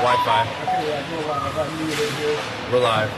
Wi-Fi. Okay, yeah, go live. I'm muted here. We're live.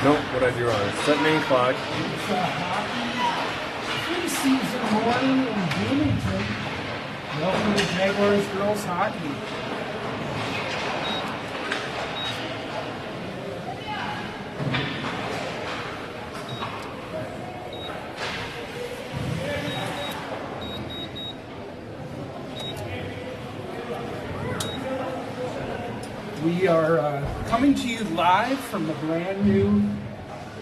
Nope, what I do wrong. Set main clock. Preseason morning in Bloomington. Welcome to Jaguars girls hockey. We are coming to you live from the brand new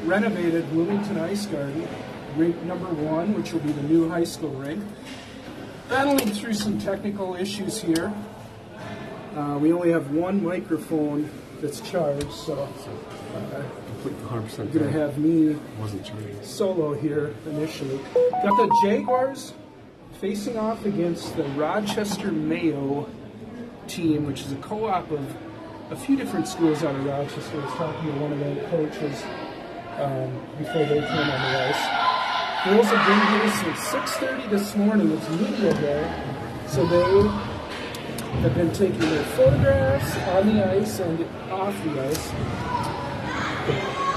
renovated Bloomington Ice Garden, rink number 1, which will be the new high school rink. Battling through some technical issues here. We only have one microphone that's charged, so I'm going to have me solo here initially. Got the Jaguars facing off against the Rochester Mayo team, which is a co-op of a few different schools out of Rochester. I was talking to one of their coaches before they came on the ice. Girls have been here since 6:30 this morning. It's media day, so they have been taking their photographs on the ice and off the ice.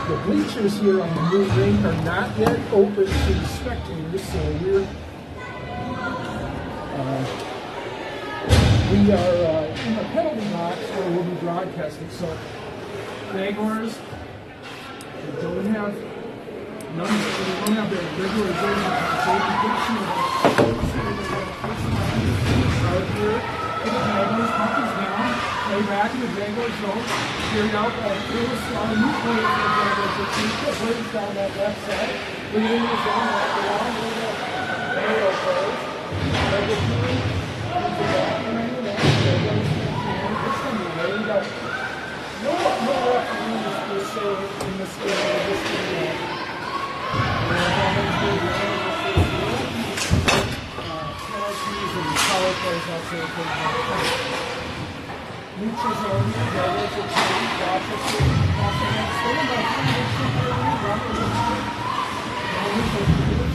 The bleachers here on the new rink are not yet open to the spectators, so we are in the penalty box where we'll be broadcasting. So, Jaguars, we don't have the regular game prediction out here. The Jaguars puckers down, play back in the Jaguars zone. Carried out by Lewis on a new player for the Jaguars. The team plays down that left side. Leading the zone right around where the Mayo plays. No referees will say in this game this game. Penalties and power plays also. Bleachers are here. Jaguars are playing. Rochester offense. Still in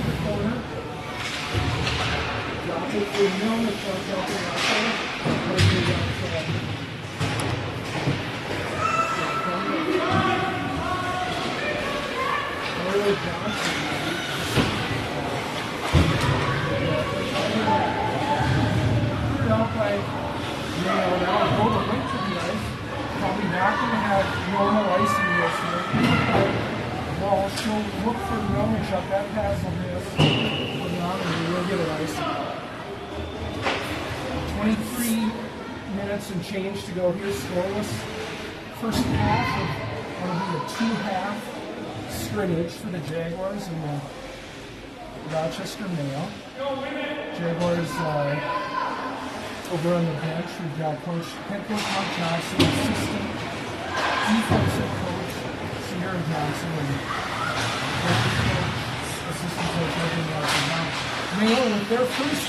the corner. Drop it to Mill. It's out there. Probably not going to have normal icing this year. Well, she'll look for the moment shot. That pass will miss. Put it on and we will get an icing. 23 minutes and change to go here, scoreless. First half of going to be a 2-half scrimmage for the Jaguars and the Rochester Mayo. Jaguars over on the bench, we've got head coach Mark Johnson, assistant defensive coach Sierra Johnson, and assistant coach Evan Larson. Now, Mayo with their first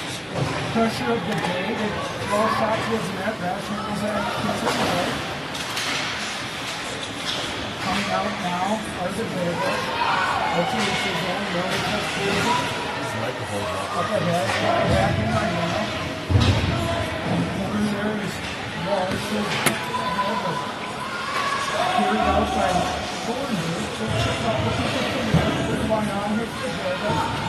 pressure of the day, the ball shot towards the net, Rashid goes at gets it away. Coming out now are the Jaguars. Ultimately, zone, no touch. Up ahead, back in right now. Over there is Walsh. Carried out by Thornburg. Third line on here for Jefferson.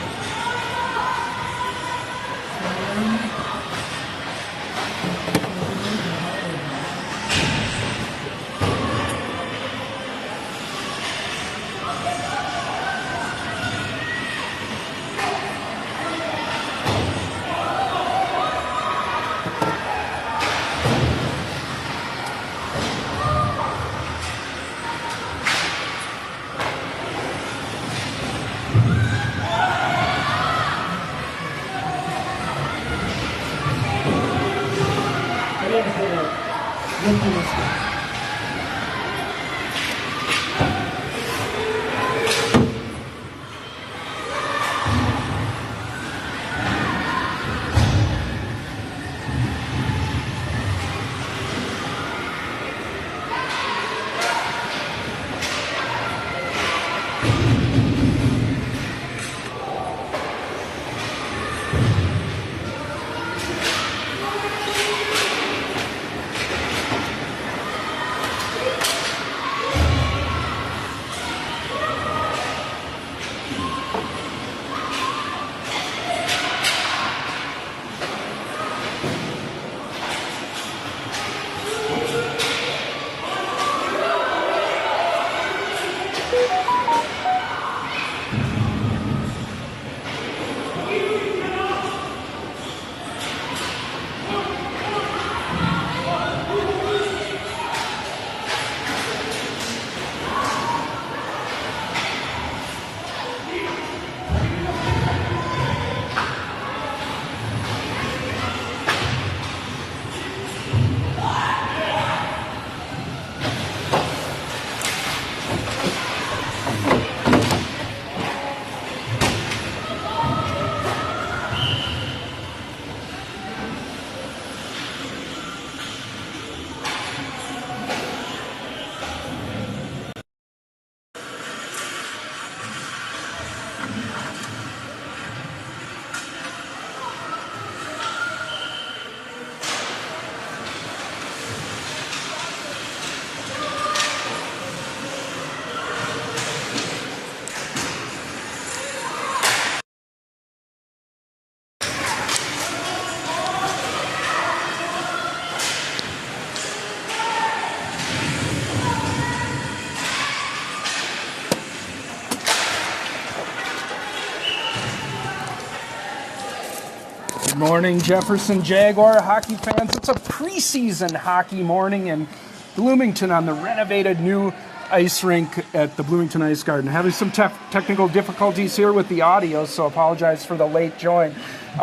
Good morning, Jefferson Jaguar hockey fans. It's a preseason hockey morning in Bloomington on the renovated new ice rink at the Bloomington Ice Garden. Having some technical difficulties here with the audio, so apologize for the late join.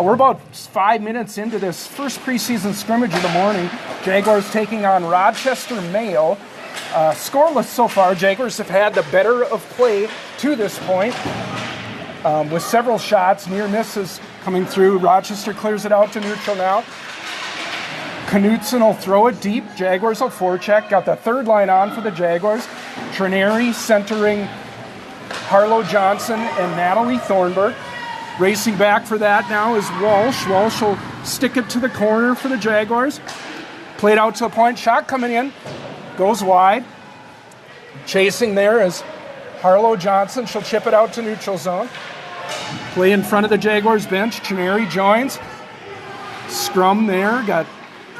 We're about 5 minutes into this first preseason scrimmage of the morning. Jaguars taking on Rochester Mayo. Scoreless so far. Jaguars have had the better of play to this point, with several shots, near misses coming through. Rochester clears it out to neutral now. Knutson will throw it deep. Jaguars will forecheck. Got the third line on for the Jaguars. Trineri centering Harlow Johnson and Natalie Thornburg. Racing back for that now is Walsh. Walsh will stick it to the corner for the Jaguars. Played out to the point. Shot coming in. Goes wide. Chasing there is Harlow Johnson. She'll chip it out to neutral zone. Play in front of the Jaguars bench. Trineri joins. Scrum there. Got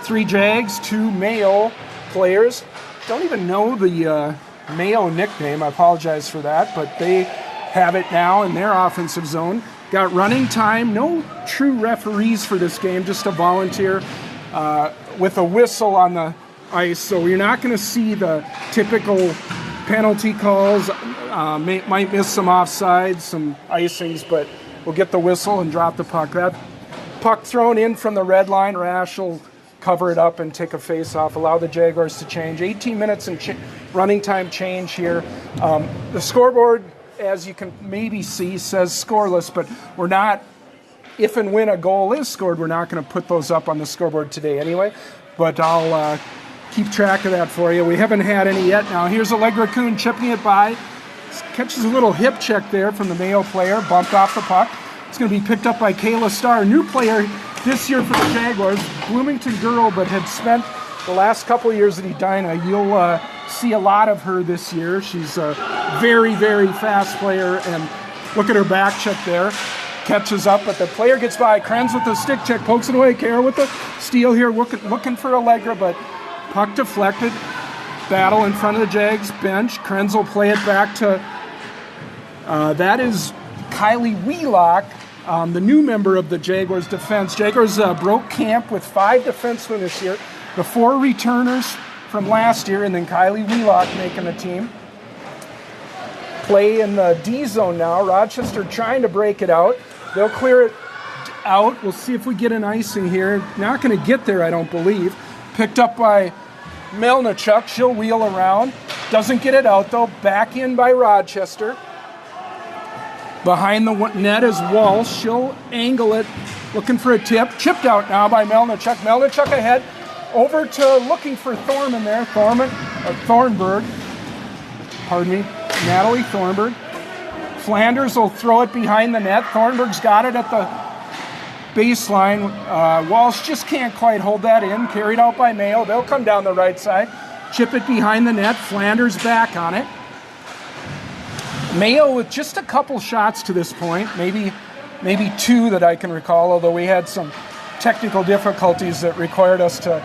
3 Jags, 2 Mayo players. Don't even know the Mayo nickname. I apologize for that, but they have it now in their offensive zone. Got running time. No true referees for this game, just a volunteer with a whistle on the ice. So you're not going to see the typical penalty calls. Might miss some offsides, some icings, but we'll get the whistle and drop the puck. That puck thrown in from the red line. Rash will cover it up and take a face-off, allow the Jaguars to change. 18 minutes and running time change here. The scoreboard, as you can maybe see, says scoreless, but we're not, if and when a goal is scored, we're not going to put those up on the scoreboard today anyway, but I'll keep track of that for you. We haven't had any yet. Now here's Allegra Kuhn chipping it by. Catches a little hip check there from the Mayo player, bumped off the puck. It's going to be picked up by Kayla Starr, new player this year for the Jaguars. Bloomington girl, but had spent the last couple of years at Edina. You'll see a lot of her this year. She's a very, very fast player, and look at her back check there. Catches up, but the player gets by. Krenz with the stick check, pokes it away. Kara with the steal here, looking for Allegra, but puck deflected. Battle in front of the Jags bench. Krenz will play it back to, that is Kylie Wheelock, the new member of the Jaguars defense. Jaguars broke camp with 5 defensemen this year. The 4 returners from last year, and then Kylie Wheelock making the team. Play in the D zone now. Rochester trying to break it out. They'll clear it out. We'll see if we get an icing here. Not going to get there, I don't believe. Picked up by Melnichuk. She'll wheel around. Doesn't get it out, though. Back in by Rochester. Behind the net is Walsh. She'll angle it. Looking for a tip. Chipped out now by Melnichuk. Melnichuk ahead. Over to looking for Thornburg there. Thornburg. Pardon me. Natalie Thornburg. Flanders will throw it behind the net. Thornburg's got it at the baseline. Walsh just can't quite hold that in. Carried out by Mayo. They'll come down the right side. Chip it behind the net. Flanders back on it. Mayo with just a couple shots to this point. Maybe 2 that I can recall, although we had some technical difficulties that required us to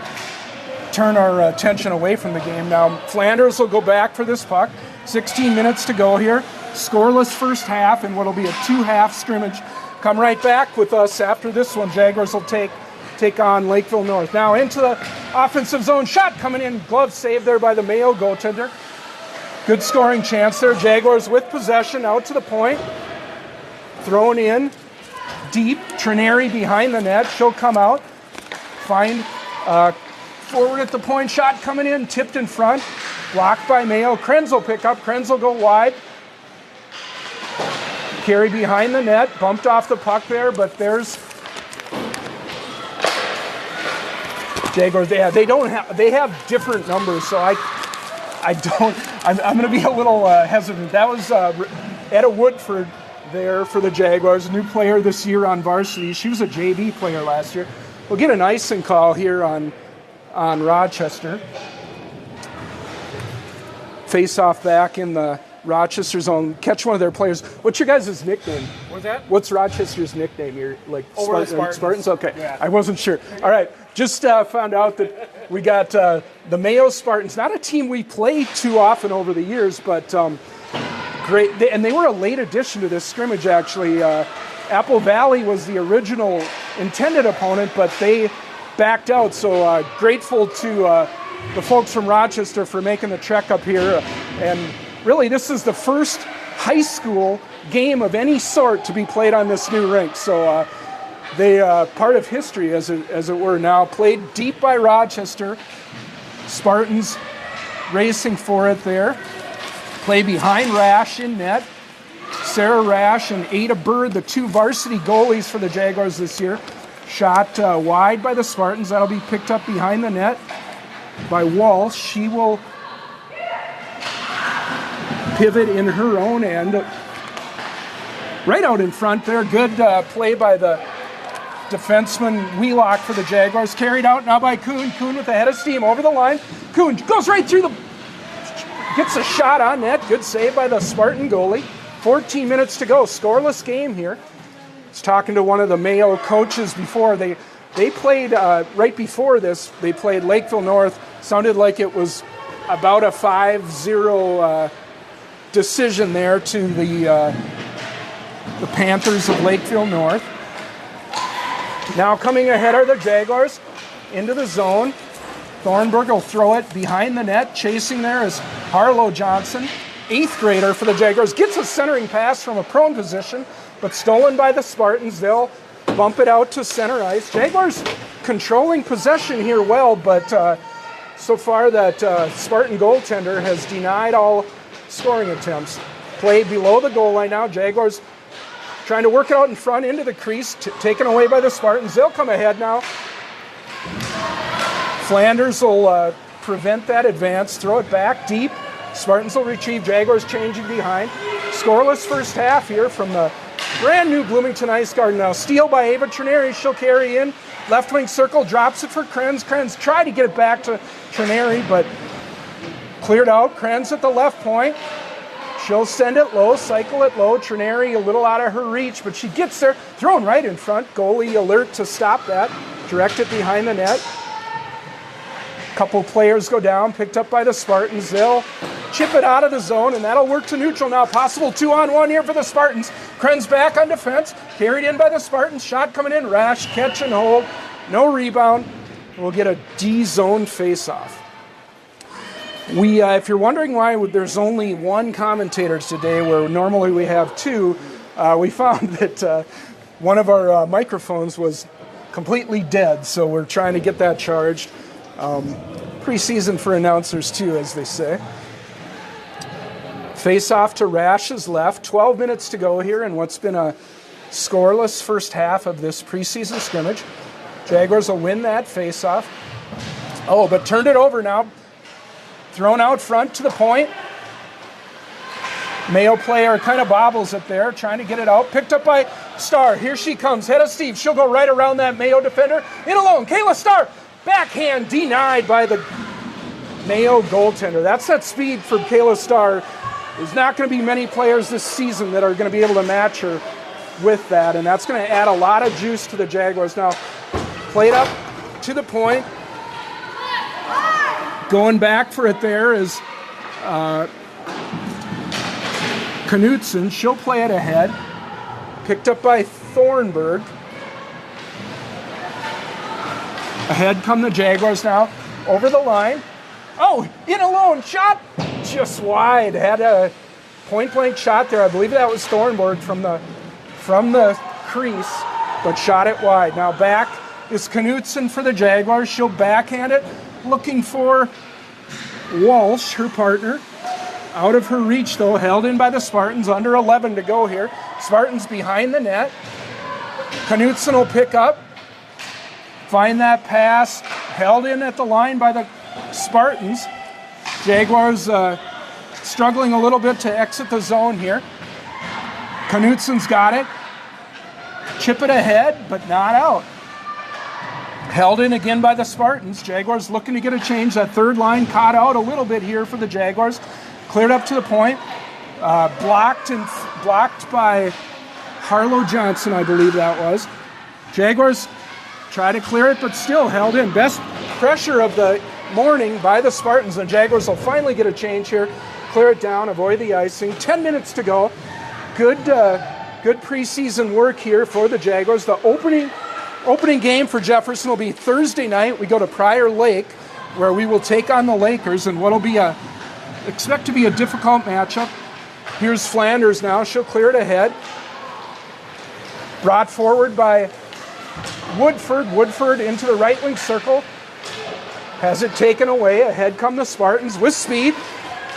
turn our attention away from the game. Now Flanders will go back for this puck. 16 minutes to go here. Scoreless first half and what'll be a 2-half scrimmage. Come right back with us after this one. Jaguars will take on Lakeville North. Now into the offensive zone. Shot coming in. Glove saved there by the Mayo goaltender. Good scoring chance there. Jaguars with possession out to the point. Thrown in deep. Trineri behind the net. She'll come out. Find forward at the point. Shot coming in. Tipped in front. Blocked by Mayo. Krenz will pick up. Krenz will go wide. Carry behind the net. Bumped off the puck there, but there's Jaguars. They have different numbers, so I'm going to be a little hesitant. That was Etta Woodford there for the Jaguars, new player this year on varsity. She was a JV player last year. We'll get an icing call here on Rochester. Face off back in the Rochester zone. Catch one of their players. What's your guys' nickname? What's that? What's Rochester's nickname? You're like Spartans. Okay, Yeah. I wasn't sure. All right, just found out that we got the Mayo Spartans. Not a team we play too often over the years, but great. And they were a late addition to this scrimmage, actually. Apple Valley was the original intended opponent, but they backed out. So grateful to the folks from Rochester for making the trek up here. And really, this is the first high school game of any sort to be played on this new rink. So they part of history, as it were now. Played deep by Rochester. Spartans racing for it there. Play behind Rash in net. Sarah Rash and Ada Bird, the 2 varsity goalies for the Jaguars this year. Shot wide by the Spartans. That'll be picked up behind the net by Walsh. She will pivot in her own end. Right out in front there. Good play by the defenseman Wheelock for the Jaguars. Carried out now by Kuhn. Kuhn with a head of steam over the line. Kuhn goes right through gets a shot on net. Good save by the Spartan goalie. 14 minutes to go. Scoreless game here. I was talking to one of the Mayo coaches before. They played, right before this, they played Lakeville North. Sounded like it was about a 5-0 decision there to the Panthers of Lakeville North. Now coming ahead are the Jaguars into the zone. Thornburg will throw it behind the net. Chasing there is Harlow Johnson, 8th grader for the Jaguars. Gets a centering pass from a prone position, but stolen by the Spartans. They'll bump it out to center ice. Jaguars controlling possession here well, but so far that Spartan goaltender has denied all scoring attempts. Play below the goal line now. Jaguars trying to work it out in front into the crease, taken away by the Spartans. They'll come ahead now. Flanders will prevent that advance, throw it back deep. Spartans will retrieve. Jaguars changing behind. Scoreless first half here from the brand new Bloomington Ice Garden now. Steal by Ava Trineri. She'll carry in. Left wing circle, drops it for Krenz. Krenz tried to get it back to Trineri, but cleared out. Krenz at the left point. She'll send it low, cycle it low. Trineri a little out of her reach, but she gets there. Thrown right in front. Goalie alert to stop that. Direct it behind the net. Couple players go down, picked up by the Spartans. They'll chip it out of the zone, and that'll work to neutral now. Possible 2-on-1 here for the Spartans. Krenz back on defense. Carried in by the Spartans. Shot coming in. Rash, catch and hold. No rebound. We'll get a D-zone face-off. If you're wondering why there's only one commentator today, where normally we have two, we found that one of our microphones was completely dead, so we're trying to get that charged. Preseason for announcers too, as they say. Face-off to Rash's left. 12 minutes to go here in what's been a scoreless first half of this preseason scrimmage. Jaguars will win that face-off. Oh, but turned it over now. Thrown out front to the point. Mayo player kind of bobbles it there, trying to get it out. Picked up by Starr. Here she comes, head of Steve. She'll go right around that Mayo defender. In alone, Kayla Starr. Backhand denied by the Mayo goaltender. That's that speed for Kayla Starr. There's not going to be many players this season that are going to be able to match her with that, and that's going to add a lot of juice to the Jaguars. Now, played up to the point. Going back for it there is Knutson. She'll play it ahead. Picked up by Thornburg. Ahead come the Jaguars now. Over the line. Oh, in alone. Shot just wide. Had a point-blank shot there. I believe that was Thornburg from the crease, but shot it wide. Now back is Knutson for the Jaguars. She'll backhand it. Looking for Walsh, her partner. Out of her reach, though. Held in by the Spartans. Under 11 to go here. Spartans behind the net. Knutson will pick up. Find that pass. Held in at the line by the Spartans. Jaguars struggling a little bit to exit the zone here. Knutson's got it. Chip it ahead, but not out. Held in again by the Spartans. Jaguars looking to get a change. That third line caught out a little bit here for the Jaguars. Cleared up to the point. Blocked by Harlow Johnson, I believe that was. Jaguars try to clear it, but still held in. Best pressure of the morning by the Spartans. And Jaguars will finally get a change here. Clear it down, avoid the icing. 10 minutes to go. Good preseason work here for the Jaguars. The opening game for Jefferson will be Thursday night. We go to Prior Lake, where we will take on the Lakers, and what'll be expect to be a difficult matchup. Here's Flanders now. She'll clear it ahead. Brought forward by Woodford. Woodford into the right wing circle. Has it taken away. Ahead come the Spartans with speed.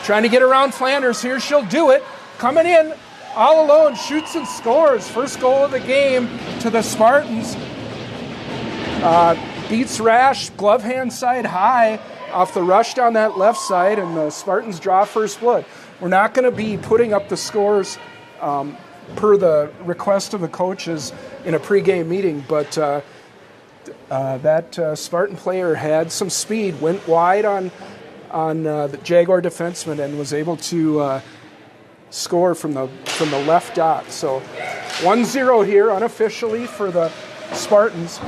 Trying to get around Flanders here. She'll do it. Coming in all alone. Shoots and scores. First goal of the game to the Spartans. Beats Rash. Glove hand side high off the rush down that left side. And the Spartans draw first blood. We're not going to be putting up the scores per the request of the coaches in a pregame meeting, but that Spartan player had some speed, went wide on the Jaguar defenseman, and was able to score from the left dot. So 1-0 here unofficially for the Spartans.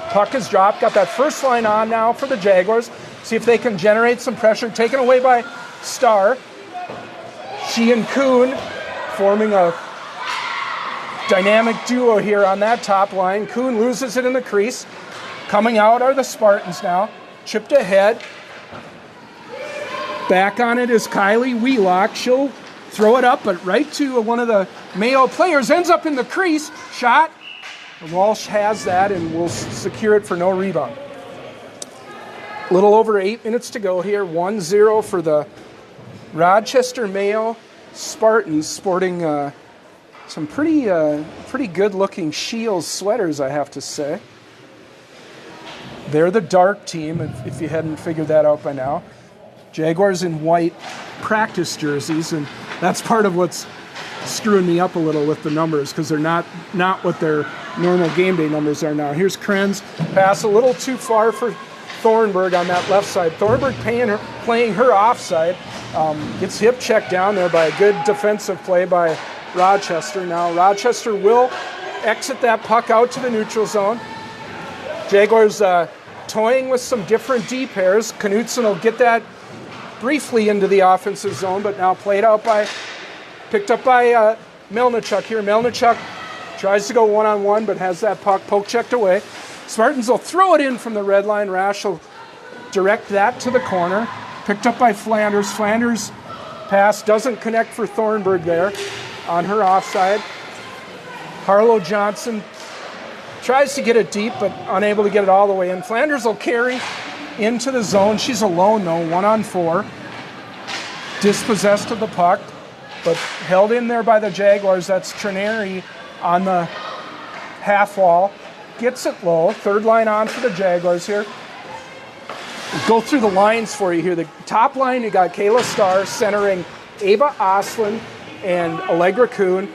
Puck is dropped. Got that first line on now for the Jaguars. See if they can generate some pressure. Taken away by Starr. She and Kuhn forming a dynamic duo here on that top line. Kuhn loses it in the crease. Coming out are the Spartans now. Chipped ahead. Back on it is Kylie Wheelock. She'll throw it up, but right to one of the Mayo players. Ends up in the crease. Shot. Walsh has that and will secure it for no rebound. A little over 8 minutes to go here. 1-0 for the Rochester Mayo Spartans, sporting some pretty good-looking Shields sweaters, I have to say. They're the dark team, if you hadn't figured that out by now. Jaguars in white practice jerseys, and that's part of what's screwing me up a little with the numbers because they're not what their normal game day numbers are now. Here's Krenz, pass a little too far for Thornburg on that left side. Thornburg playing her offside. Gets hip checked down there by a good defensive play by Rochester. Now Rochester will exit that puck out to the neutral zone. Jaguars toying with some different D pairs. Knutson will get that briefly into the offensive zone, but now picked up by Melnichuk here. Melnichuk tries to go one-on-one, but has that puck poke checked away. Spartans will throw it in from the red line. Rash will direct that to the corner. Picked up by Flanders. Flanders' pass doesn't connect for Thornburg there on her offside. Harlow Johnson tries to get it deep, but unable to get it all the way in. Flanders will carry into the zone. She's alone, though, 1-on-4. Dispossessed of the puck, but held in there by the Jaguars. That's Trineri on the half wall. Gets it low. Third line on for the Jaguars here. Go through the lines for you here. The top line, you got Kayla Starr centering Ava Oslin and Allegra Kuhn.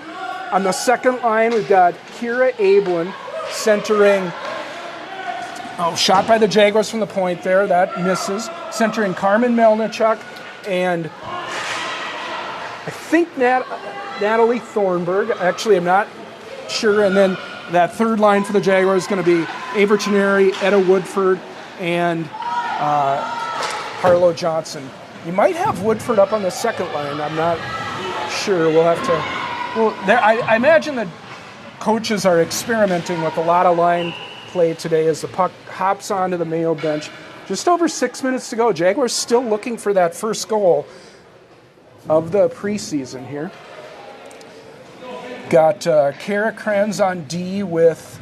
On the second line, we've got Kira Ablin centering, shot by the Jaguars from the point there. That misses. Centering Carmen Melnichuk and I think Natalie Thornburg. Actually, I'm not sure. And then that third line for the Jaguars is going to be Ava Trineri, Etta Woodford, and Harlow Johnson. You might have Woodford up on the second line. I'm not sure. We'll have to. Well, I imagine that coaches are experimenting with a lot of line play today as the puck hops onto the Mayo bench. Just over 6 minutes to go. Jaguars still looking for that first goal of the preseason here. Got Kara Krenz on D with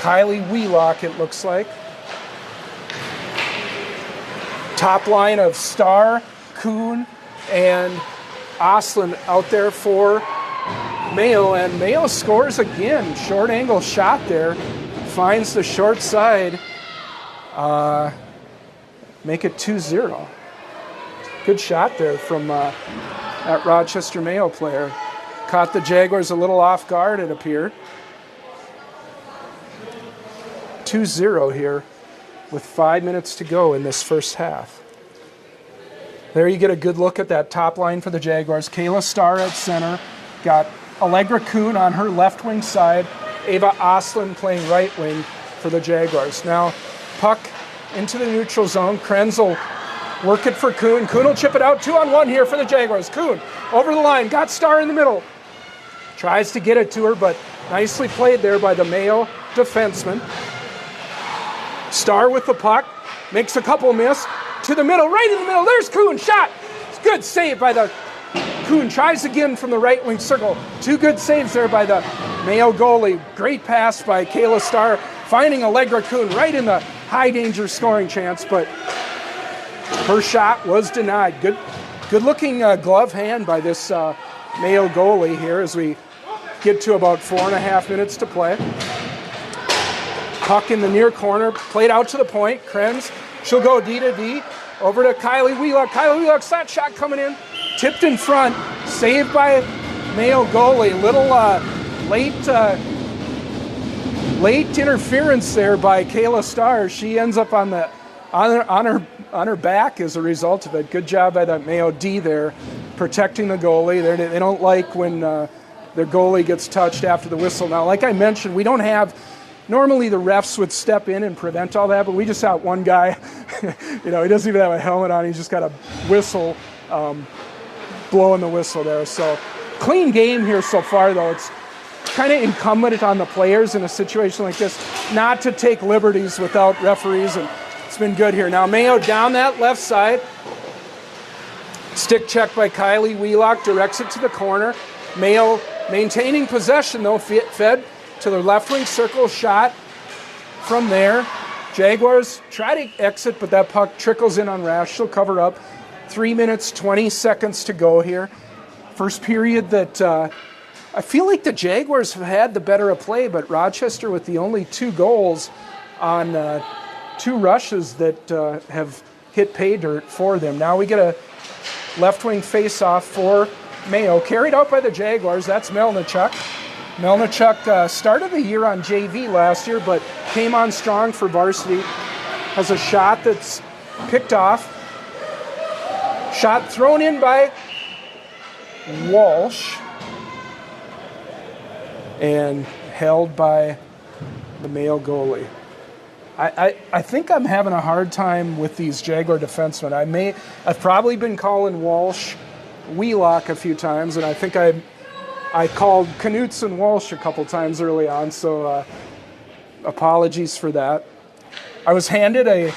Kylie Wheelock, it looks like. Top line of Starr, Kuhn, and Oslin out there for Mayo, and Mayo scores again. Short angle shot there. Finds the short side. Make it 2-0. Good shot there from that Rochester Mayo player. Caught the Jaguars a little off guard, it appeared. 2-0 here with 5 minutes to go in this first half. There you get a good look at that top line for the Jaguars. Kayla Starr at center. Got Allegra Kuhn on her left wing side. Ava Oslin playing right wing for the Jaguars. Now, puck into the neutral zone. Krenz will work it for Kuhn. Kuhn will chip it out. 2-on-1 here for the Jaguars. Kuhn over the line. Got Starr in the middle. Tries to get it to her, but nicely played there by the Mayo defenseman. Starr with the puck. Makes a couple miss. To the middle, right in the middle. There's Kuhn. Shot. It's good save by the Kuhn. Tries again from the right wing circle. Two good saves there by the Mayo goalie. Great pass by Kayla Starr, finding Allegra Kuhn right in the high danger scoring chance, but her shot was denied. Good looking glove hand by this Mayo goalie here as we get to about 4.5 minutes to play. Puck in the near corner, played out to the point. Krenz, she'll go D to D. Over to Kylie Wheelock. Kylie Wheelock's that shot coming in. Tipped in front. Saved by Mayo goalie. Little late interference there by Kayla Starr. She ends up on her back as a result of it. Good job by that Mayo D there, protecting the goalie. They don't like when their goalie gets touched after the whistle. Now, like I mentioned, we don't have. Normally the refs would step in and prevent all that, but we just had one guy, he doesn't even have a helmet on. He's just got a whistle, blowing the whistle there. So clean game here so far, though. It's kind of incumbent on the players in a situation like this not to take liberties without referees, and it's been good here. Now Mayo down that left side. Stick check by Kylie Wheelock, directs it to the corner. Mayo maintaining possession, though, fed to the left wing circle, shot from there. Jaguars try to exit, but that puck trickles in on Rash. She'll cover up. 3 minutes, 20 seconds to go here. First period that I feel like the Jaguars have had the better of play, but Rochester with the only 2 goals on 2 rushes that have hit pay dirt for them. Now we get a left wing face-off for Mayo, carried out by the Jaguars. That's Melnichuk. Melnichuk started the year on JV last year, but came on strong for varsity. Has a shot that's picked off. Shot thrown in by Walsh and held by the Mayo goalie. I think I'm having a hard time with these Jaguar defensemen. I've probably been calling Walsh Wheelock a few times, and I think I called Knutson Walsh a couple times early on, so apologies for that. I was handed a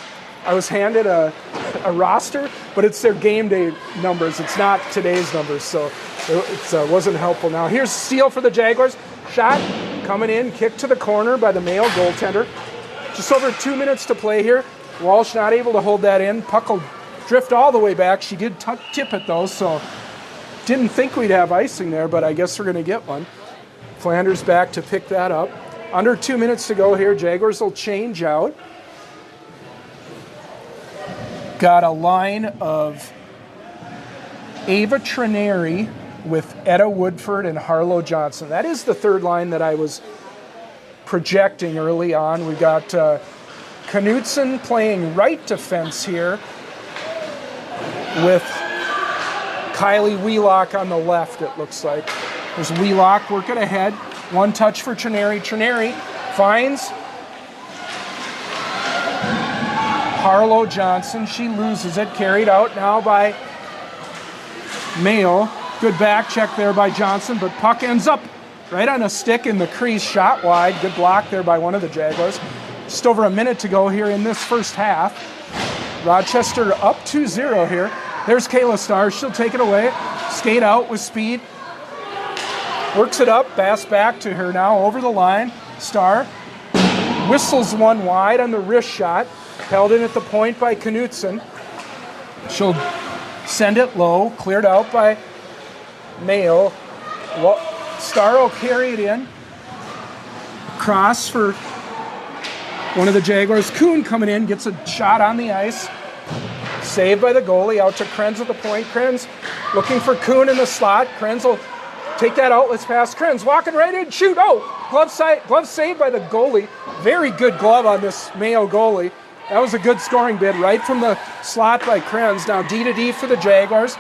roster, but it's their game day numbers. It's not today's numbers, so it wasn't helpful. Now here's steal for the Jaguars. Shot coming in, kick to the corner by the Mayo goaltender. Just over 2 minutes to play here. Walsh not able to hold that in. Puck will drift all the way back. She did tip it though, so didn't think we'd have icing there, but I guess we're going to get one. Flanders back to pick that up. Under 2 minutes to go here. Jaguars will change out. Got a line of Ava Trineri with Etta Woodford and Harlow Johnson. That is the third line that I was projecting early on. We got Knutson playing right defense here with Kylie Wheelock on the left, it looks like. There's Wheelock working ahead. One touch for Trineri. Trineri finds Harlow Johnson. She loses it. Carried out now by Mayo. Good back check there by Johnson, but puck ends up right on a stick in the crease, shot wide. Good block there by one of the Jaguars. Just over a minute to go here in this first half. Rochester up 2-0 here. There's Kayla Starr. She'll take it away. Skate out with speed. Works it up. Pass back to her now over the line. Starr whistles one wide on the wrist shot. Held in at the point by Knutson. She'll send it low. Cleared out by Mayo. Starr will carry it in. Cross for one of the Jaguars. Kuhn coming in, gets a shot on the ice. Saved by the goalie, out to Krenz at the point. Krenz looking for Kuhn in the slot. Krenz will take that outlets pass. Krenz walking right in, shoot. Oh, glove saved by the goalie. Very good glove on this Mayo goalie. That was a good scoring bid right from the slot by Krenz. Now D-to-D for the Jaguars.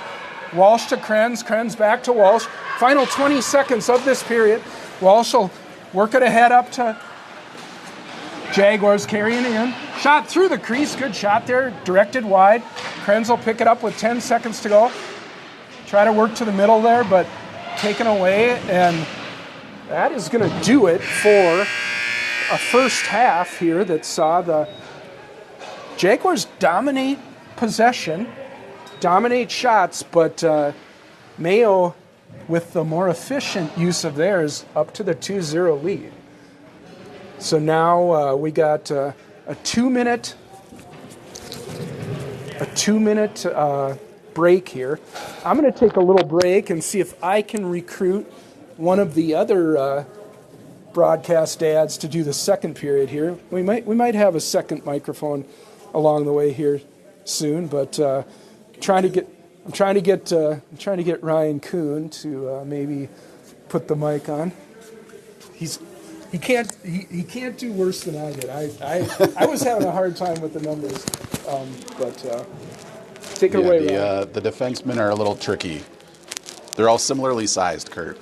Walsh to Krenz. Krenz back to Walsh. Final 20 seconds of this period. Walsh will work it ahead up to Jaguars, carrying it in. Shot through the crease. Good shot there. Directed wide. Krenz will pick it up with 10 seconds to go. Try to work to the middle there, but taken away. And that is going to do it for a first half here that saw the Jaguars dominate possession, dominate shots, but Mayo, with the more efficient use of theirs, up to the 2-0 lead. So now we got a 2 minute break here. I'm going to take a little break and see if I can recruit one of the other broadcast dads to do the second period here. We might have a second microphone along the way here soon, but I'm trying to get Ryan Kuhn to maybe put the mic on. He can't do worse than I did. I was having a hard time with the numbers, but take it away, Ryan. The defensemen are a little tricky. They're all similarly sized, Kurt.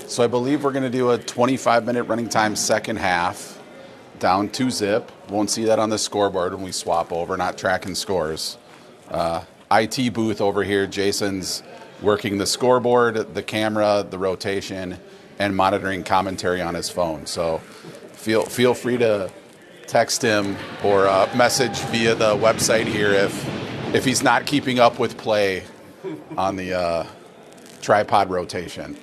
So I believe we're going to do a 25-minute running time second half. Down 2-0. Won't see that on the scoreboard when we swap over, not tracking scores. IT booth over here, Jason's working the scoreboard, the camera, the rotation, and monitoring commentary on his phone. So feel free to text him or message via the website here if he's not keeping up with play on the tripod rotation.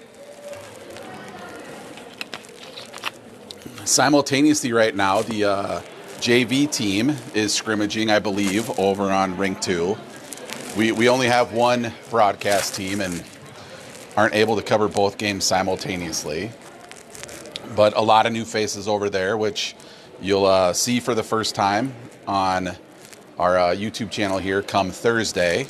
Simultaneously right now, the JV team is scrimmaging, I believe, over on Rink 2. We only have one broadcast team and aren't able to cover both games simultaneously. But a lot of new faces over there, which you'll see for the first time on our YouTube channel here come Thursday.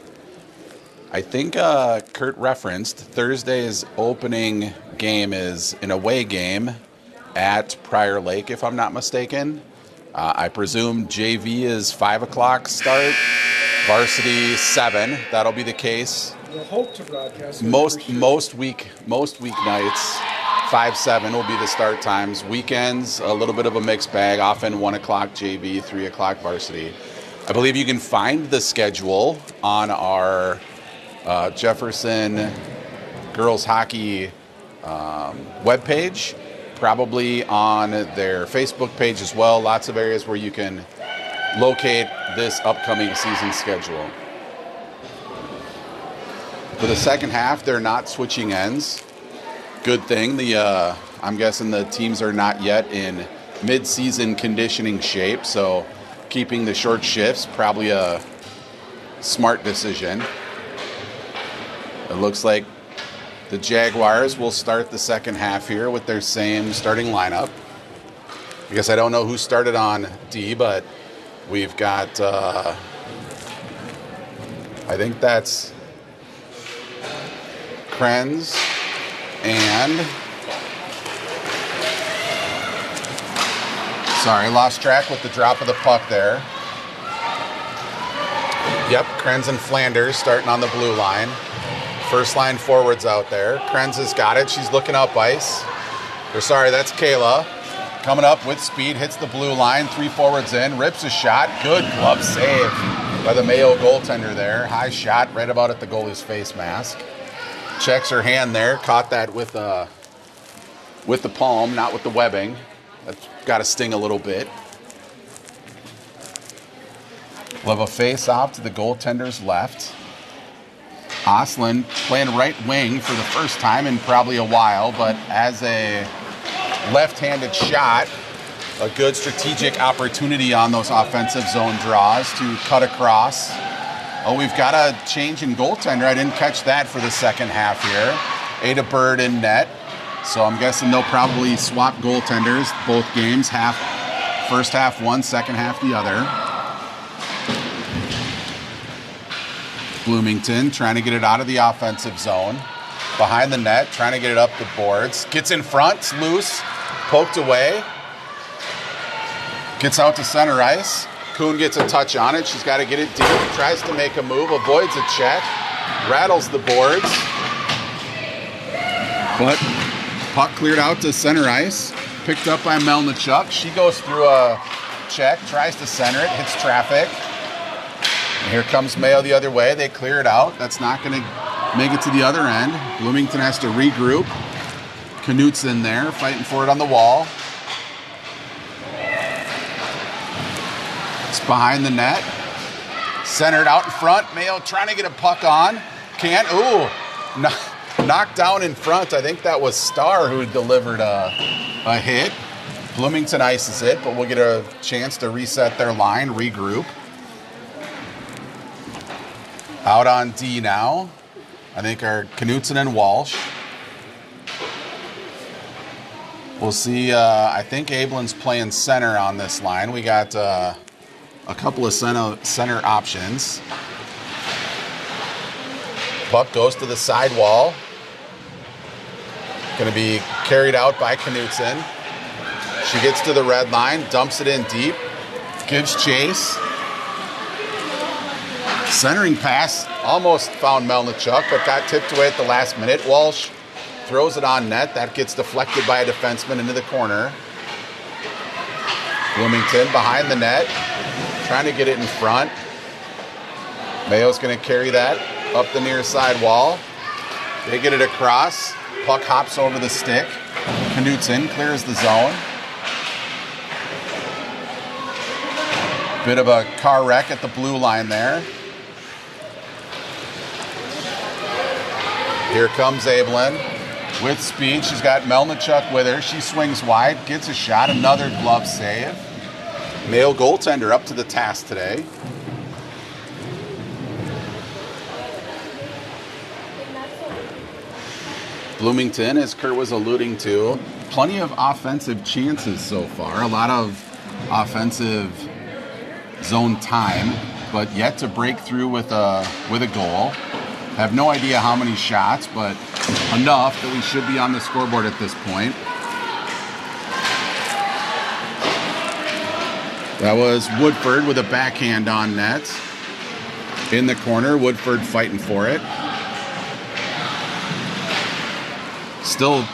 I think Kurt referenced Thursday's opening game is an away game at Prior Lake, if I'm not mistaken. I presume JV is 5 o'clock start, varsity 7. That'll be the case. We'll hope to broadcast. Most weeknights, 5-7 will be the start times. Weekends, a little bit of a mixed bag. Often 1 o'clock JV, 3 o'clock varsity. I believe you can find the schedule on our Jefferson girls hockey webpage, probably on their Facebook page as well. Lots of areas where you can locate this upcoming season schedule. For the second half, they're not switching ends. Good thing. I'm guessing the teams are not yet in mid-season conditioning shape, so keeping the short shifts, probably a smart decision. It looks like the Jaguars will start the second half here with their same starting lineup. I guess I don't know who started on D, but we've got, I think that's Krenz and, sorry, lost track with the drop of the puck there. Yep, Krenz and Flanders starting on the blue line. First line forwards out there. Krenz has got it. She's looking up ice. Or sorry, that's Kayla. Coming up with speed, hits the blue line. 3 forwards in, rips a shot. Good glove save by the Mayo goaltender there. High shot right about at the goalie's face mask. Checks her hand there. Caught that with the palm, not with the webbing. That's got to sting a little bit. We'll have a face-off to the goaltender's left. Oslin playing right wing for the first time in probably a while, but as a left-handed shot, a good strategic opportunity on those offensive zone draws to cut across. Oh, we've got a change in goaltender. I didn't catch that for the second half here. Ada Bird in net. So I'm guessing they'll probably swap goaltenders both games. First half one, second half the other. Bloomington trying to get it out of the offensive zone. Behind the net, trying to get it up the boards. Gets in front, it's loose, poked away. Gets out to center ice. Kuhn gets a touch on it. She's got to get it deep. Tries to make a move, avoids a check. Rattles the boards. But puck cleared out to center ice. Picked up by Melnichuk. She goes through a check, tries to center it, hits traffic. And here comes Mayo the other way. They clear it out. That's not going to make it to the other end. Bloomington has to regroup. Knutson there, fighting for it on the wall. It's behind the net. Centered out in front. Mayo trying to get a puck on. Can't. Ooh. Knocked down in front. I think that was Starr who delivered a hit. Bloomington ices it, but we'll get a chance to reset their line, regroup. Out on D now. I think are Knutson and Walsh. We'll see. I think Ablin's playing center on this line. We got a couple of center options. Puck goes to the side wall. Going to be carried out by Knutson. She gets to the red line, dumps it in deep, gives chase. Centering pass almost found Melnichuk, but got tipped away at the last minute. Walsh throws it on net. That gets deflected by a defenseman into the corner. Bloomington behind the net, trying to get it in front. Mayo's going to carry that up the near side wall. They get it across. Puck hops over the stick. Knutson clears the zone. Bit of a car wreck at the blue line there. Here comes Ablin with speed. She's got Melnichuk with her. She swings wide, gets a shot, another glove save. Mayo goaltender up to the task today. Bloomington, as Kurt was alluding to, plenty of offensive chances so far. A lot of offensive zone time, but yet to break through with a goal. Have no idea how many shots, but enough that we should be on the scoreboard at this point. That was Woodford with a backhand on net. In the corner, Woodford fighting for it. Still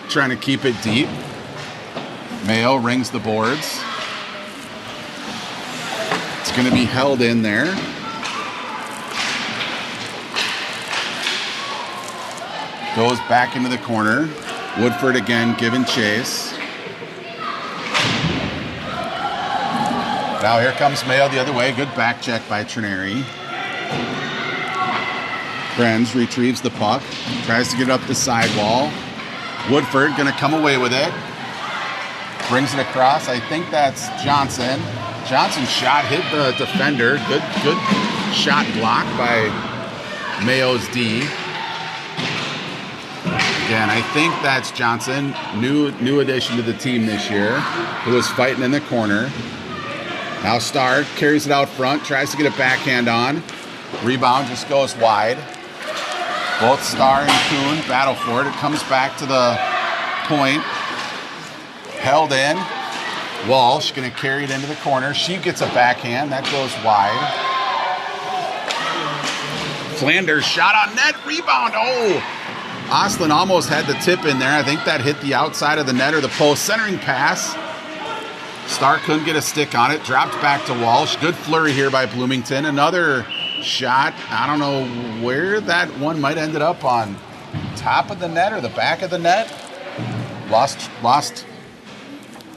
trying to keep it deep. Mayo rings the boards. It's going to be held in there. Goes back into the corner. Woodford again giving chase. Now here comes Mayo the other way. Good back check by Trineri. Krenz retrieves the puck. Tries to get it up the sidewall. Woodford going to come away with it. Brings it across. I think that's Johnson. Johnson's shot hit the defender. Good shot blocked by Mayo's D. Again, I think that's Johnson, new addition to the team this year, who was fighting in the corner. Now Starr carries it out front, tries to get a backhand on. Rebound just goes wide. Both Starr and Kuhn battle for it. It comes back to the point. Held in. Walsh going to carry it into the corner. She gets a backhand. That goes wide. Flanders shot on net. Rebound. Oh! Oslin almost had the tip in there. I think that hit the outside of the net or the post. Centering pass. Starr couldn't get a stick on it. Dropped back to Walsh. Good flurry here by Bloomington. Another shot. I don't know where that one might ended up on. Top of the net or the back of the net. Lost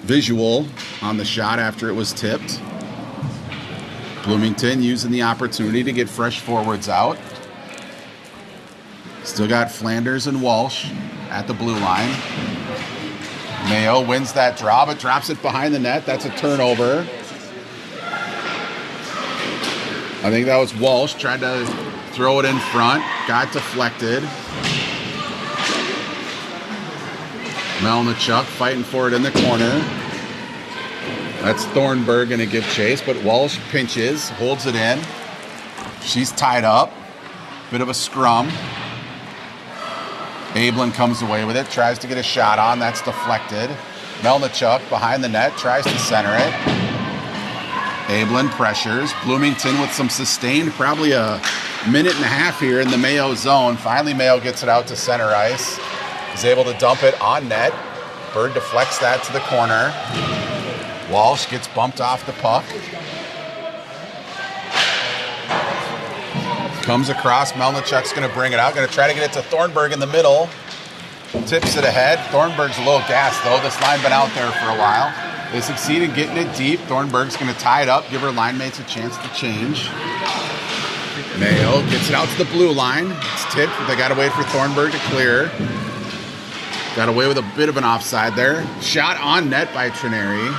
visual on the shot after it was tipped. Bloomington using the opportunity to get fresh forwards out. Still got Flanders and Walsh at the blue line. Mayo wins that draw, but drops it behind the net. That's a turnover. I think that was Walsh. Tried to throw it in front. Got deflected. Melnichuk fighting for it in the corner. That's Thornburg going to give chase, but Walsh pinches, holds it in. She's tied up. Bit of a scrum. Ablin comes away with it, tries to get a shot on. That's deflected. Melnichuk behind the net, tries to center it. Ablin pressures. Bloomington with some sustained, probably a minute and a half here in the Mayo zone. Finally, Mayo gets it out to center ice. Is able to dump it on net. Bird deflects that to the corner. Walsh gets bumped off the puck. Comes across. Melnichuk's going to bring it out. Going to try to get it to Thornburg in the middle. Tips it ahead. Thornburg's a little gassed, though. This line been out there for a while. They succeed in getting it deep. Thornburg's going to tie it up, give her line mates a chance to change. Mayo gets it out to the blue line. It's tipped, but they got to wait for Thornburg to clear. Got away with a bit of an offside there. Shot on net by Trineri.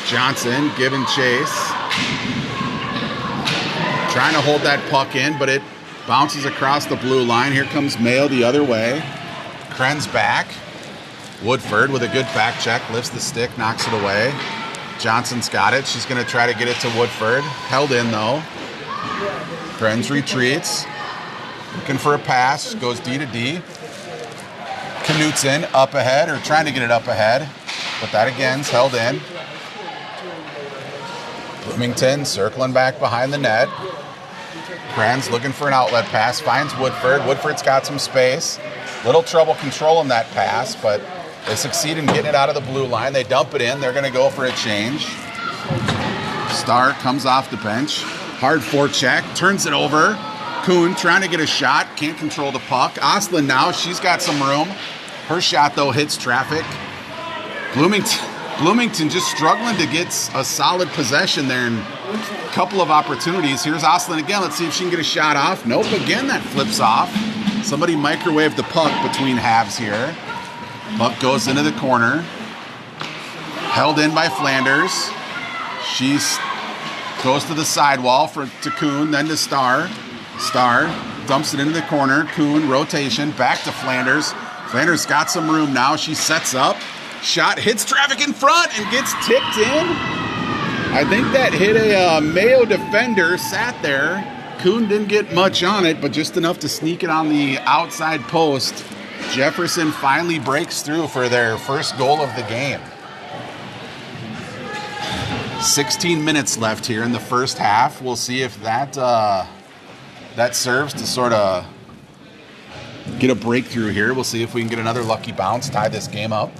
Johnson giving chase. Trying to hold that puck in, but it bounces across the blue line. Here comes Mayo the other way. Krenz back. Woodford with a good back check. Lifts the stick, knocks it away. Johnson's got it. She's going to try to get it to Woodford. Held in, though. Krenz retreats. Looking for a pass. Goes D to D. Knutson up ahead, or trying to get it up ahead. But that again's held in. Bloomington circling back behind the net. Krenz looking for an outlet pass. Finds Woodford. Woodford's got some space. Little trouble controlling that pass, but they succeed in getting it out of the blue line. They dump it in. They're going to go for a change. Starr comes off the bench. Hard forecheck. Turns it over. Kuhn trying to get a shot. Can't control the puck. Oslin now. She's got some room. Her shot, though, hits traffic. Bloomington just struggling to get a solid possession there and a couple of opportunities. Here's Oslin again. Let's see if she can get a shot off. Nope. Again, that flips off. Somebody microwaved the puck between halves here. Puck goes into the corner. Held in by Flanders. She goes to the sidewall to Kuhn, then to Starr. Starr dumps it into the corner. Kuhn, rotation, back to Flanders. Flanders got some room now. She sets up. Shot hits traffic in front and gets tipped in. I think that hit a Mayo defender, sat there, Kuhn didn't get much on it, but just enough to sneak it on the outside post. Jefferson finally breaks through for their first goal of the game. 16 minutes left here in the first half. We'll see if that serves to sort of get a breakthrough here. We'll see if we can get another lucky bounce, tie this game up.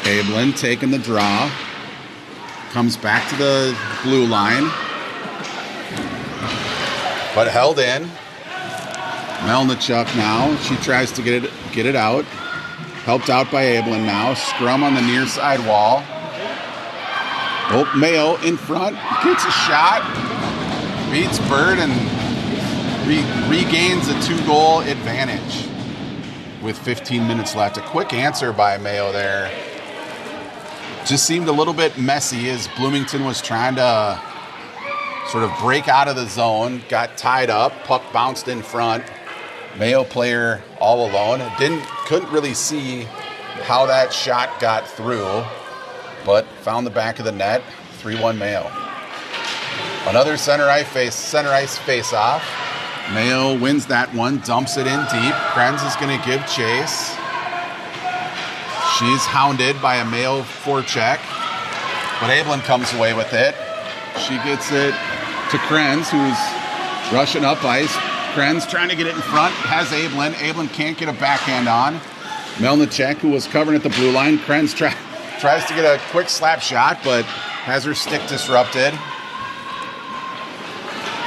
Ablin taking the draw. Comes back to the blue line. But held in. Melnichuk now. She tries to get it out. Helped out by Ablin now. Scrum on the near side wall. Oh, Mayo in front. Gets a shot. Beats Bird and regains a 2-goal advantage with 15 minutes left. A quick answer by Mayo there. Just seemed a little bit messy as Bloomington was trying to sort of break out of the zone. Got tied up. Puck bounced in front. Mayo player all alone. Couldn't really see how that shot got through, but found the back of the net. 3-1 Mayo. Another center ice face-off. Mayo wins that one, dumps it in deep. Krenz is going to give chase. She's hounded by a Mayo forecheck, but Ablin comes away with it. She gets it to Krenz, who's rushing up ice. Krenz trying to get it in front, has Ablin. Ablin can't get a backhand on. Melnichuk, who was covering at the blue line. Krenz tries to get a quick slap shot, but has her stick disrupted.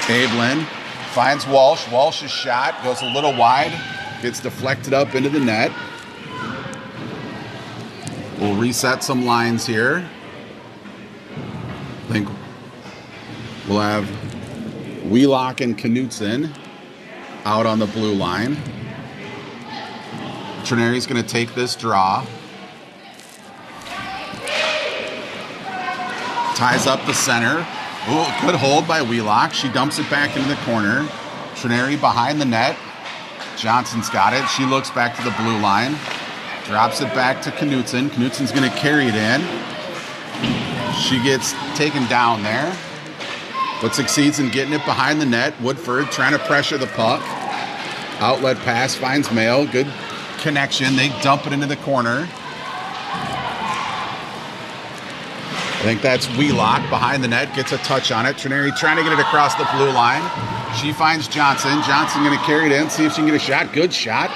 Ablin finds Walsh. Walsh's shot goes a little wide, gets deflected up into the net. We'll reset some lines here. I think we'll have Wheelock and Knutson out on the blue line. Trineri's going to take this draw. Ties up the center. Ooh, good hold by Wheelock. She dumps it back into the corner. Trineri behind the net. Johnson's got it. She looks back to the blue line. Drops it back to Knutson. Knutson's going to carry it in. She gets taken down there, but succeeds in getting it behind the net. Woodford trying to pressure the puck. Outlet pass finds Mayo. Good connection. They dump it into the corner. I think that's Wheelock behind the net. Gets a touch on it. Trineri trying to get it across the blue line. She finds Johnson. Johnson going to carry it in. See if she can get a shot. Good shot.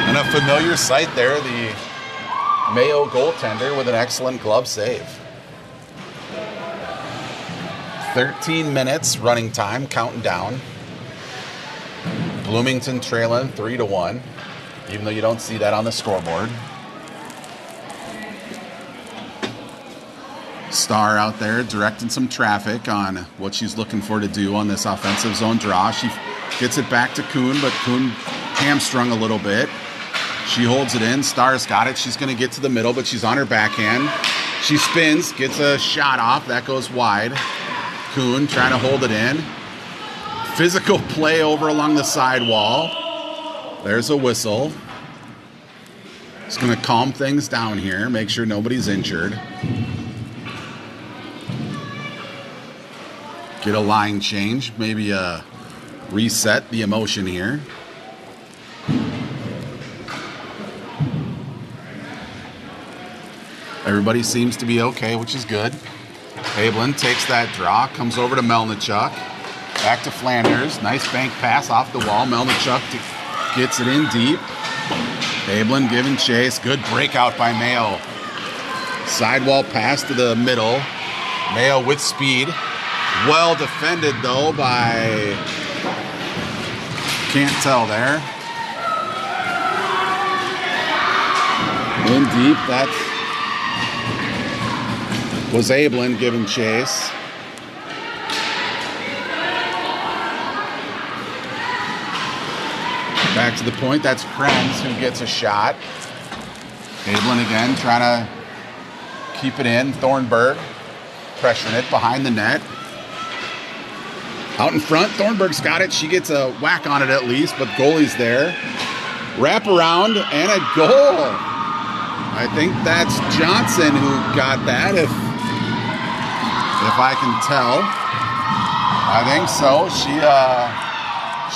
And a familiar sight there, the Mayo goaltender with an excellent glove save. 13 minutes running time, counting down. Bloomington trailing 3-1, even though you don't see that on the scoreboard. Starr out there directing some traffic on what she's looking for to do on this offensive zone draw. She gets it back to Kuhn, but Kuhn hamstrung a little bit. She holds it in. Starr's got it. She's going to get to the middle, but she's on her backhand. She spins, gets a shot off. That goes wide. Kuhn trying to hold it in. Physical play over along the side wall. There's a whistle. It's going to calm things down here, make sure nobody's injured. Get a line change, maybe reset the emotion here. Everybody seems to be okay, which is good. Ablin takes that draw, comes over to Melnichuk. Back to Flanders. Nice bank pass off the wall. Melnichuk gets it in deep. Ablin giving chase. Good breakout by Mayo. Sidewall pass to the middle. Mayo with speed. Well defended, though, by... Can't tell there. In deep, that was Ablin giving chase. Back to the point, that's Krenz who gets a shot. Ablin again trying to keep it in. Thornburg pressuring it behind the net. Out in front, Thornburg's got it. She gets a whack on it at least, but goalie's there. Wrap around and a goal. I think that's Johnson who got that, if I can tell. I think so.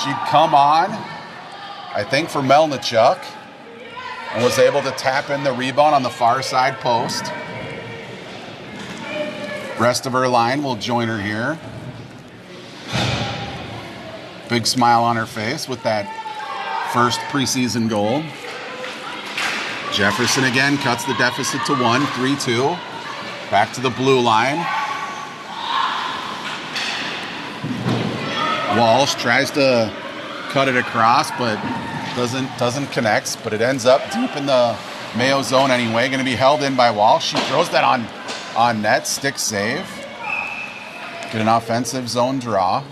She'd come on, I think, for Melnichuk, and was able to tap in the rebound on the far side post. Rest of her line will join her here. Big smile on her face with that first preseason goal. Jefferson again cuts the deficit to 1, 3-2. Back to the blue line. Walsh tries to cut it across, but doesn't connect. But it ends up deep in the Mayo zone anyway. Going to be held in by Walsh. She throws that on net. Stick save. Get an offensive zone draw.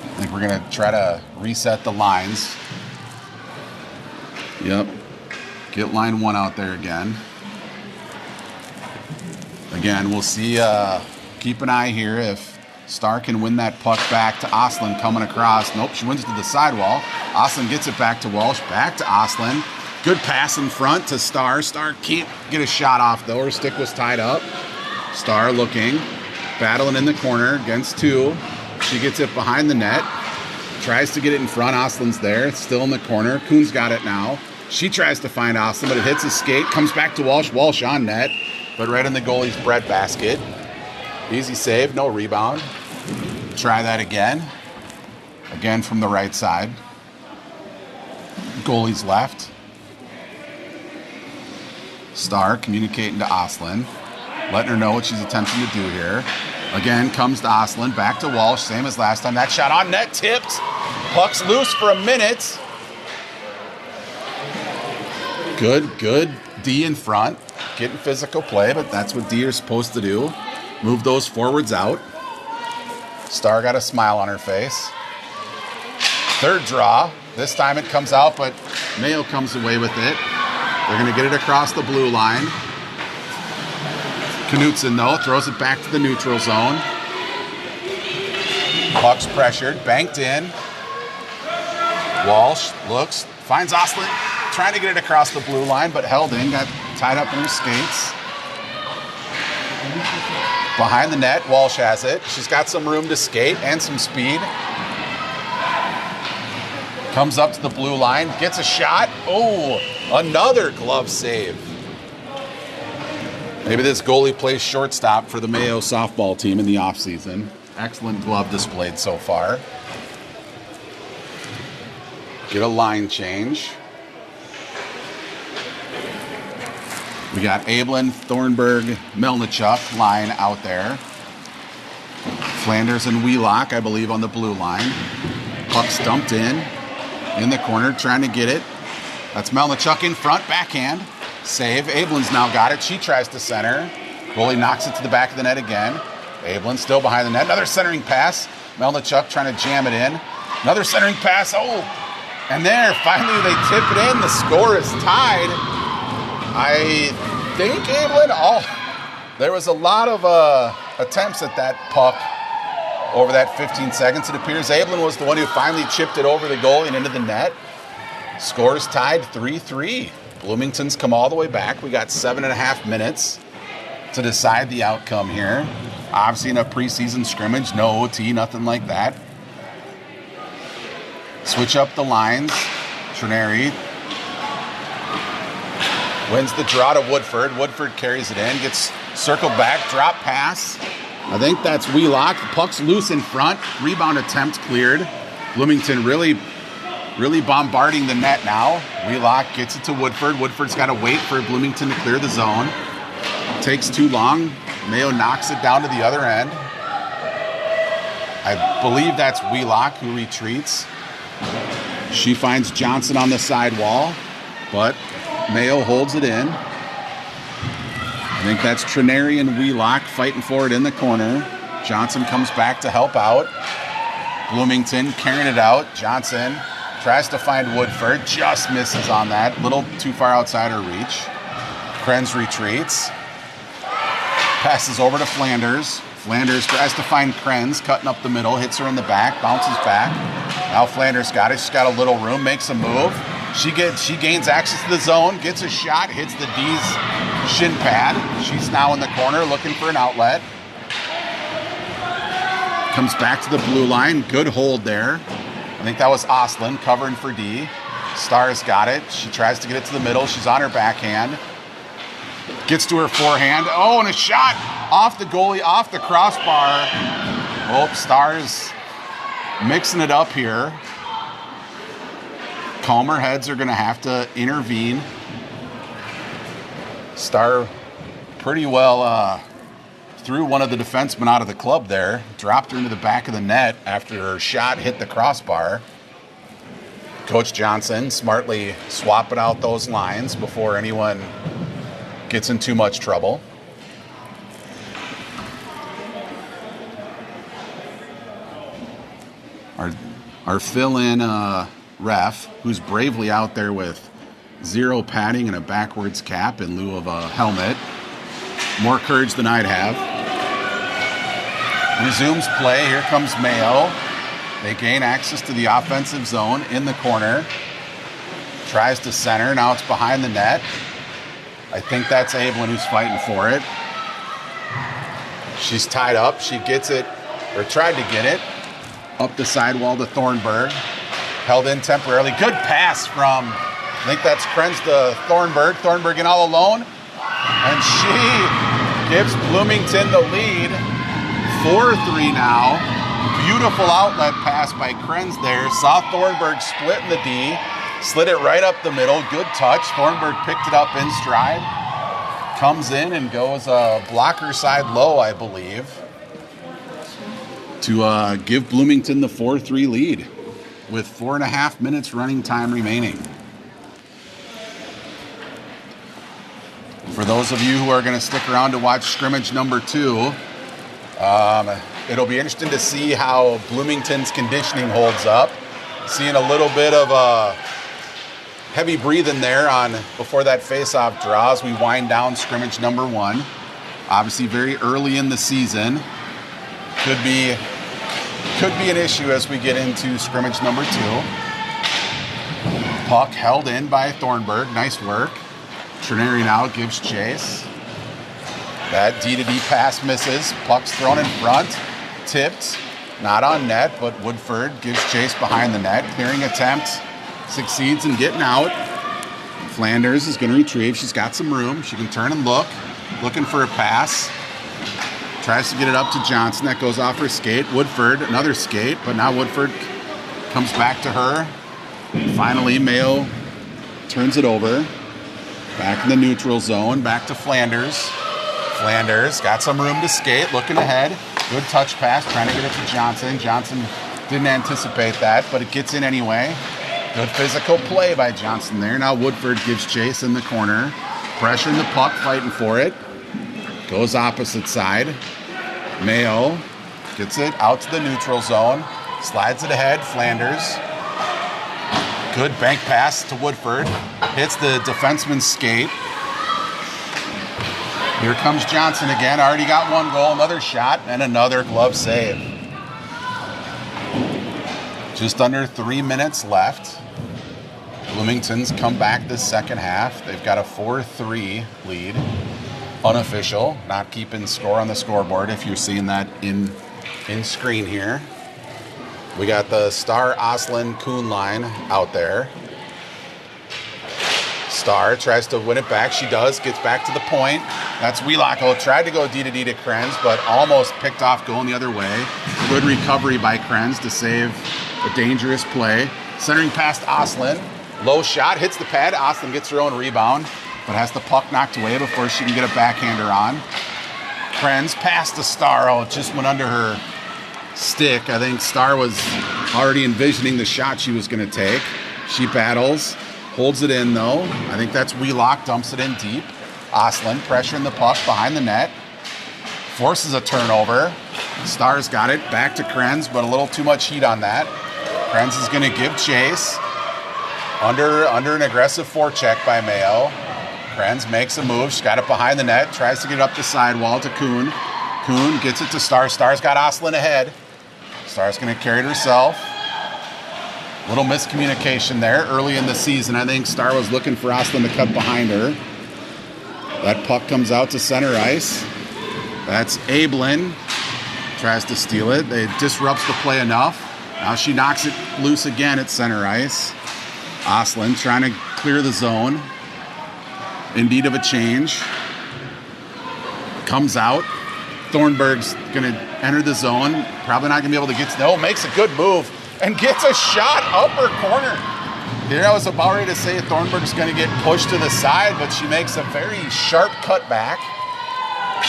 I think we're going to try to reset the lines. Yep. Get line 1 out there again. Again, we'll see. Keep an eye here if Starr can win that puck back to Oslin coming across. Nope, she wins it to the sidewall. Oslin gets it back to Walsh. Back to Oslin. Good pass in front to Starr. Starr can't get a shot off, though. Her stick was tied up. Starr looking. Battling in the corner against 2. She gets it behind the net. Tries to get it in front. Oslin's there. It's still in the corner. Kuhn's got it now. She tries to find Oslin, but it hits his skate. Comes back to Walsh. Walsh on net, but right in the goalie's breadbasket. Easy save. No rebound. Try that again. Again from the right side. Goalie's left. Starr communicating to Oslin. Letting her know what she's attempting to do here. Again, comes to Oslin, back to Walsh, same as last time. That shot on net, tipped. Puck's loose for a minute. Good D in front. Getting physical play, but that's what D are supposed to do. Move those forwards out. Starr got a smile on her face. Third draw. This time it comes out, but Mayo comes away with it. They're going to get it across the blue line. Knutson, though, throws it back to the neutral zone. Puck's pressured, banked in. Walsh looks, finds Oslin, trying to get it across the blue line, but held in, got tied up in her skates. Behind the net, Walsh has it. She's got some room to skate and some speed. Comes up to the blue line, gets a shot. Oh, another glove save. Maybe this goalie plays shortstop for the Mayo softball team in the offseason. Excellent glove displayed so far. Get a line change. We got Ablin, Thornburg, Melnichuk line out there. Flanders and Wheelock, I believe, on the blue line. Puck's dumped in the corner, trying to get it. That's Melnichuk in front, backhand. Save. Ablin's now got it. She tries to center. Goalie knocks it to the back of the net again. Ablin still behind the net. Another centering pass. Melnichuk trying to jam it in. Another centering pass. Oh, and there, finally they tip it in. The score is tied. I think Ablin, there was a lot of attempts at that puck over that 15 seconds. It appears Ablin was the one who finally chipped it over the goalie and into the net. Score's tied 3-3. Bloomington's come all the way back. We got 7.5 minutes to decide the outcome here. Obviously in a preseason scrimmage, no OT, nothing like that. Switch up the lines. Trineri wins the draw to Woodford. Woodford carries it in, gets circled back, drop pass. I think that's Wheelock. The puck's loose in front. Rebound attempt cleared. Bloomington really bombarding the net now. Wheelock gets it to Woodford. Woodford's got to wait for Bloomington to clear the zone. Takes too long. Mayo knocks it down to the other end. I believe that's Wheelock who retreats. She finds Johnson on the sidewall, but Mayo holds it in. I think that's Trineri and Wheelock fighting for it in the corner. Johnson comes back to help out. Bloomington carrying it out. Johnson tries to find Woodford, just misses on that. Little too far outside her reach. Krenz retreats. Passes over to Flanders. Flanders tries to find Krenz, cutting up the middle, hits her in the back, bounces back. Now Flanders got it. She's got a little room, makes a move. She gains access to the zone, gets a shot, hits the D's shin pad. She's now in the corner looking for an outlet. Comes back to the blue line. Good hold there. I think that was Oslin covering for D. Star's got it. She tries to get it to the middle. She's on her backhand. Gets to her forehand. Oh, and a shot off the goalie, off the crossbar. Oh, Star's mixing it up here. Calmer heads are going to have to intervene. Star pretty well threw one of the defensemen out of the club there. Dropped her into the back of the net after her shot hit the crossbar. Coach Johnson smartly swapping out those lines before anyone gets in too much trouble. Our fill-in ref, who's bravely out there with zero padding and a backwards cap in lieu of a helmet. More courage than I'd have. Resumes play. Here comes Mayo. They gain access to the offensive zone in the corner. Tries to center. Now it's behind the net. I think that's Evelyn who's fighting for it. She's tied up. She gets it, or tried to get it, up the sidewall to Thornburg. Held in temporarily. Good pass from, I think that's Krenz to Thornburg. Thornburg in all alone. And she gives Bloomington the lead. 4-3 now. Beautiful outlet pass by Krenz there. Saw Thornburg split in the D. Slid it right up the middle. Good touch. Thornburg picked it up in stride. Comes in and goes blocker side low, I believe, to give Bloomington the 4-3 lead with 4.5 minutes running time remaining. For those of you who are going to stick around to watch scrimmage number 2, it'll be interesting to see how Bloomington's conditioning holds up. Seeing a little bit of heavy breathing there on before that face-off draw as we wind down scrimmage number 1. Obviously very early in the season. Could be an issue as we get into scrimmage number 2. Puck held in by Thornburg. Nice work. Trineri now gives chase. That D-to-D pass misses. Puck's thrown in front. Tipped. Not on net, but Woodford gives chase behind the net. Clearing attempt. Succeeds in getting out. Flanders is going to retrieve. She's got some room. She can turn and look. Looking for a pass. Tries to get it up to Johnson. That goes off her skate. Woodford, another skate, but now Woodford comes back to her. Finally, Mayo turns it over. Back in the neutral zone. Back to Flanders. Flanders got some room to skate. Looking ahead. Good touch pass. Trying to get it to Johnson. Johnson didn't anticipate that, but it gets in anyway. Good physical play by Johnson there. Now Woodford gives chase in the corner. Pressuring the puck, fighting for it. Goes opposite side. Mayo gets it out to the neutral zone. Slides it ahead. Flanders. Good bank pass to Woodford. Hits the defenseman's skate. Here comes Johnson again. Already got one goal. Another shot and another glove save. Just under 3 minutes left. Bloomington's come back this second half. They've got a 4-3 lead. Unofficial, not keeping score on the scoreboard if you're seeing that in screen here. We got the Star Oslin Kuhn line out there. Star tries to win it back. She does, gets back to the point. That's Wheelocko. Tried to go D-to-D to Krenz, but almost picked off going the other way. Good recovery by Krenz to save a dangerous play. Centering past Oslin. Low shot, hits the pad. Oslin gets her own rebound, but has the puck knocked away before she can get a backhander on. Krenz past the Star. Oh, it just went under her stick. I think Star was already envisioning the shot she was going to take. She battles, holds it in though. I think that's Wheelock, dumps it in deep. Oslin pressuring the puck behind the net. Forces a turnover. Star's got it. Back to Krenz, but a little too much heat on that. Krenz is going to give chase. Under an aggressive forecheck by Mayo. Krenz makes a move. She's got it behind the net. Tries to get it up the sidewall to Kuhn. Kuhn gets it to Star. Star's got Oslin ahead. Star's going to carry it herself. Little miscommunication there early in the season. I think Star was looking for Oslin to cut behind her. That puck comes out to center ice. That's Ablin. Tries to steal it. It disrupts the play enough. Now she knocks it loose again at center ice. Oslin trying to clear the zone. In need of a change. Comes out. Thornburg's going to enter the zone. Probably not going to be able to get to... No, makes a good move. And gets a shot upper corner. Here I was about ready to say Thornburg's going to get pushed to the side, but she makes a very sharp cutback.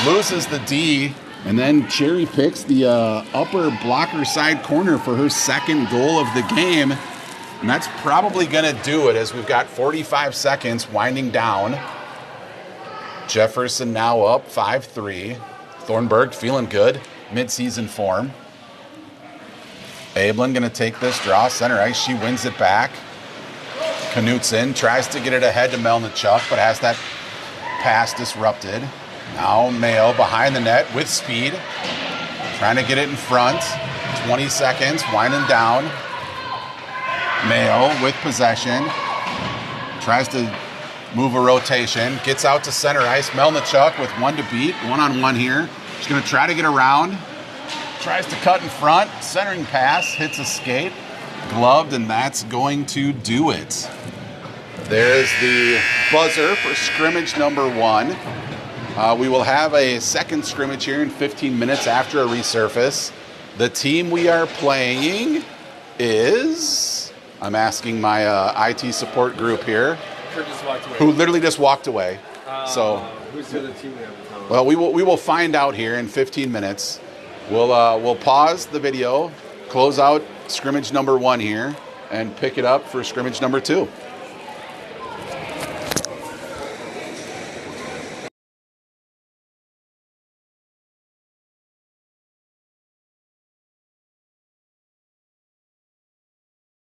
Loses the D. And then cherry picks the upper blocker side corner for her second goal of the game. And that's probably going to do it as we've got 45 seconds winding down. Jefferson now up 5-3. Thornburg feeling good, mid-season form. Ablin going to take this draw, center ice. She wins it back. Knutson tries to get it ahead to Melnichuk, but has that pass disrupted. Now Mayo behind the net with speed. Trying to get it in front. 20 seconds, winding down. Mayo with possession. Tries to move a rotation. Gets out to center ice. Melnichuk with one to beat. One-on-one here. She's going to try to get around. Tries to cut in front. Centering pass. Hits a skate. Gloved, and that's going to do it. There's the buzzer for scrimmage number 1. We will have a second scrimmage here in 15 minutes after a resurface. The team we are playing is... I'm asking my IT support group here, who literally just walked away. Who's the other team we have in town? Well, we will find out here in 15 minutes. We'll pause the video, close out scrimmage number 1 here, and pick it up for scrimmage number 2.